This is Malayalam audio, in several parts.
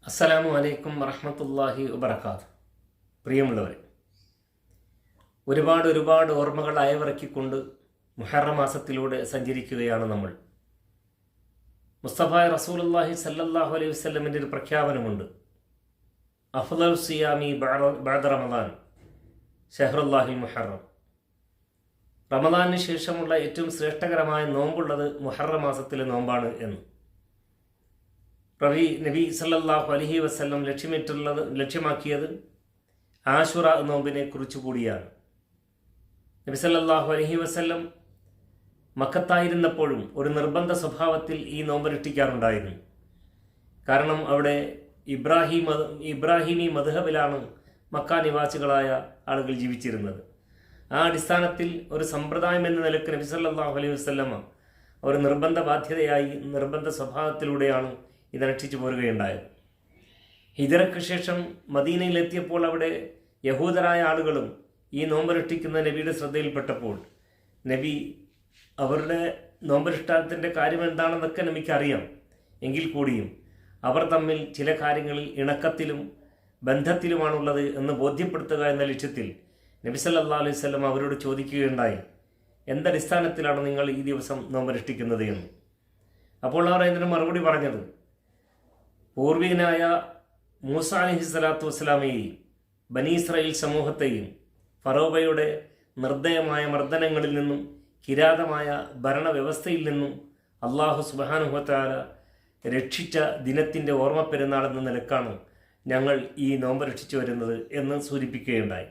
അസ്സലാമു അലൈക്കും വറഹ്മത്തുള്ളാഹി വബറകാതുഹു. പ്രിയമുള്ളവരെ, ഒരുപാട് ഓർമ്മകൾ അയവിറക്കിക്കൊണ്ട് മുഹറം മാസത്തിലൂടെ സഞ്ചരിക്കുകയാണ് നമ്മൾ. മുസ്തഫ റസൂലുള്ളാഹി സല്ലല്ലാഹു അലൈഹി വസല്ലമിൻ്റെ ഒരു പ്രഖ്യാപനമുണ്ട്. അഫ്ളൽ സിയാമി ബഅദ റമദാൻ ഷഹ്റുല്ലാഹിൽ മുഹറം. റമദാനിന് ശേഷമുള്ള ഏറ്റവും ശ്രേഷ്ഠകരമായ നോമ്പുള്ളത് മുഹറം മാസത്തിലെ നോമ്പാണ് എന്ന് നബി സല്ലല്ലാഹു അലൈഹി വസല്ലം ലക്ഷ്യമാക്കിയത് ആശുറ നോമ്പിനെ കുറിച്ച് കൂടിയാണ്. നബി സല്ലല്ലാഹു അലൈഹി വസല്ലം മക്കത്തായിരുന്നപ്പോഴും ഒരു നിർബന്ധ സ്വഭാവത്തിൽ ഈ നോമ്പനുഷ്ഠിക്കാറുണ്ടായിരുന്നു. കാരണം അവിടെ ഇബ്രാഹിമി മദ്ഹബിലാണ് മക്ക നിവാസികളായ ആളുകൾ ജീവിച്ചിരുന്നത്. ആ അടിസ്ഥാനത്തിൽ ഒരു സമ്പ്രദായം എന്ന നിലക്ക് നബി സല്ലല്ലാഹു അലൈഹി വസല്ലം ഒരു നിർബന്ധ ബാധ്യതയായി നിർബന്ധ സ്വഭാവത്തിലൂടെയാണ് ഇതനുഷ്ഠിച്ചു പോരുകയുണ്ടായത്. ഹിജറയ്ക്ക് ശേഷം മദീനയിലെത്തിയപ്പോൾ അവിടെ യഹൂദരായ ആളുകളും ഈ നോമ്പനുഷ്ഠിക്കുന്ന നബിയുടെ ശ്രദ്ധയിൽപ്പെട്ടപ്പോൾ നബി അവരുടെ നോമ്പനുഷ്ഠാനത്തിൻ്റെ കാര്യം എന്താണെന്നൊക്കെ നബിക്കറിയാം. എങ്കിൽ കൂടിയും അവർ തമ്മിൽ ചില കാര്യങ്ങളിൽ ഇണക്കത്തിലും ബന്ധത്തിലുമാണുള്ളത് എന്ന് ബോധ്യപ്പെടുത്തുക എന്ന ലക്ഷ്യത്തിൽ നബി സല്ലല്ലാഹു അലൈഹി വസല്ലം അവരോട് ചോദിക്കുകയുണ്ടായി, എന്തടിസ്ഥാനത്തിലാണ് നിങ്ങൾ ഈ ദിവസം നോമ്പനുഷ്ഠിക്കുന്നത് എന്ന്. അപ്പോൾ അവർ അതിന് മറുപടി പറഞ്ഞത്, പൂർവികനായ മൂസ അലൈഹി സ്വലാത്തു വസ്സലാമയെയും ബനി ഇസ്രായേൽ സമൂഹത്തെയും ഫറോവയുടെ നിർദ്ദയമായ മർദ്ദനങ്ങളിൽ നിന്നും കിരാതമായ ഭരണവ്യവസ്ഥയിൽ നിന്നും അള്ളാഹു സുബ്ഹാനഹു വ തആല രക്ഷിച്ച ദിനത്തിൻ്റെ ഓർമ്മ പെരുന്നാളെന്ന നിലക്കാണ് ഞങ്ങൾ ഈ നോമ്പ് രക്ഷിച്ചു വരുന്നത് എന്ന് സൂചിപ്പിക്കുകയുണ്ടായി.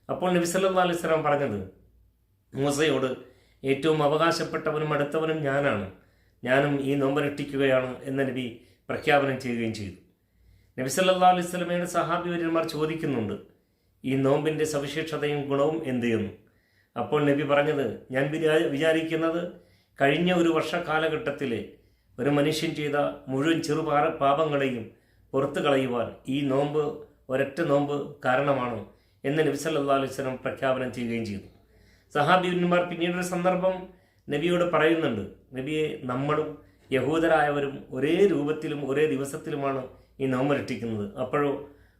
അപ്പോൾ നബി സല്ലല്ലാഹു അലൈഹി വസല്ലം പറഞ്ഞത്, മൂസയോട് ഏറ്റവും അവകാശപ്പെട്ടവനും അടുത്തവനും ഞാനും ഈ നോമ്പ് രക്ഷിക്കുകയാണ് എന്ന് നബി പ്രഖ്യാപനം ചെയ്യുകയും ചെയ്തു. നബി സല്ലല്ലാഹു അലൈഹി വസല്ലമയുടെ സഹാബിവര്യന്മാർ ചോദിക്കുന്നുണ്ട്, ഈ നോമ്പിൻ്റെ സവിശേഷതയും ഗുണവും എന്ത് എന്ന്. അപ്പോൾ നബി പറഞ്ഞത്, ഞാൻ വിചാരിക്കുന്നത് കഴിഞ്ഞ ഒരു വർഷകാലഘട്ടത്തിലെ ഒരു മനുഷ്യൻ ചെയ്ത മുഴുവൻ പാപങ്ങളെയും പുറത്തു കളയുവാൻ ഈ നോമ്പ് ഒരൊറ്റ നോമ്പ് കാരണമാണ് എന്ന് നബി സല്ലല്ലാഹു അലൈഹി വസല്ലം പ്രഖ്യാപനം ചെയ്യുകയും ചെയ്തു. സഹാബിവര്യന്മാർ പിന്നീടൊരു സന്ദർഭം നബിയോട് പറയുന്നുണ്ട്, നബിയെ, നമ്മളും യഹൂദരായവരും ഒരേ രൂപത്തിലും ഒരേ ദിവസത്തിലുമാണ് ഈ നോമ്പനുഷ്ഠിക്കുന്നത്.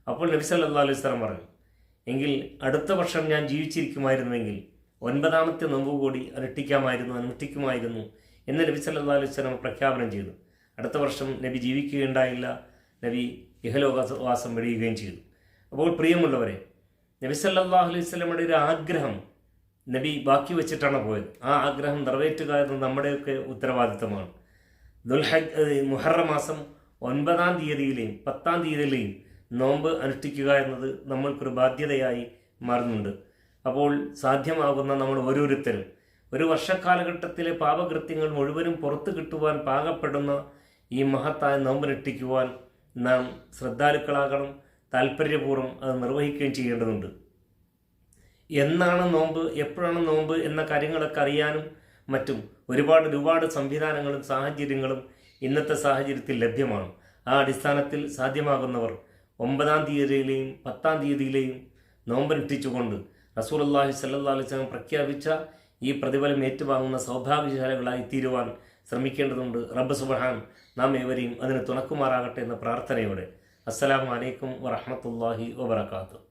അപ്പോൾ നബി സല്ലല്ലാഹു അലൈഹി വസല്ലം പറഞ്ഞു, എങ്കിൽ അടുത്ത വർഷം ഞാൻ ജീവിച്ചിരിക്കുമായിരുന്നുവെങ്കിൽ 9ാമത്തെ നോമ്പ് കൂടി അനുഷ്ഠിക്കുമായിരുന്നു എന്ന് നബി സല്ലല്ലാഹു അലൈഹി വസല്ലം പ്രഖ്യാപനം ചെയ്തു. അടുത്ത വർഷം നബി ജീവിക്കുകയുണ്ടായില്ല, നബി ഇഹലോകവാസം വെടിയുകയും ചെയ്തു. അപ്പോൾ പ്രിയമുള്ളവരെ, നബി സല്ലല്ലാഹു അലൈഹി വസല്ലമയുടെ ഒരു ആഗ്രഹം നബി ബാക്കി വെച്ചിട്ടാണ് പോയത്. ആ ആഗ്രഹം നിറവേറ്റുക എന്നത് നമ്മുടെയൊക്കെ ഉത്തരവാദിത്തമാണ്. മുഹറം മാസം 9ാം തീയതിയിലെയും 10ാം തീയതിയിലെയും നോമ്പ് അനുഷ്ഠിക്കുക എന്നത് നമ്മൾക്കൊരു ബാധ്യതയായി മാറുന്നുണ്ട്. അപ്പോൾ സാധ്യമാകുന്ന നമ്മൾ ഓരോരുത്തരും ഒരു വർഷക്കാലഘട്ടത്തിലെ പാപകൃത്യങ്ങൾ മുഴുവനും പുറത്തു കിട്ടുവാൻ പാകപ്പെടുന്ന ഈ മഹത്തായ നോമ്പനുഷ്ഠിക്കുവാൻ നാം ശ്രദ്ധാലുക്കളാകണം. താല്പര്യപൂർവ്വം അത് നിർവഹിക്കുകയും ചെയ്യേണ്ടതുണ്ട്. എന്നാണ് നോമ്പ്, എപ്പോഴാണ് നോമ്പ് എന്ന കാര്യങ്ങളൊക്കെ അറിയാനും മറ്റും ഒരുപാട് സംവിധാനങ്ങളും സാഹചര്യങ്ങളും ഇന്നത്തെ സാഹചര്യത്തിൽ ലഭ്യമാണ്. ആ അടിസ്ഥാനത്തിൽ സാധ്യമാകുന്നവർ 9ാം തീയതിയിലെയും 10ാം തീയതിയിലെയും നോമ്പനുഷ്ഠിച്ചുകൊണ്ട് റസൂലുള്ളാഹി സ്വല്ലല്ലാഹു അലൈഹി വസല്ലം പ്രഖ്യാപിച്ച ഈ പ്രതിഫലം ഏറ്റുവാങ്ങുന്ന സൗഭാഗ്യശാലികളായി തീരുവാൻ ശ്രമിക്കേണ്ടതുണ്ട്. റബ്ബ് സുബ്ഹാൻ നാം ഏവരെയും അതിന് തുണക്കുമാറാകട്ടെ എന്ന പ്രാർത്ഥനയോടെ അസ്സലാമു അലൈക്കും വറഹ്മത്തുള്ളാഹി വബറകാതുഹു.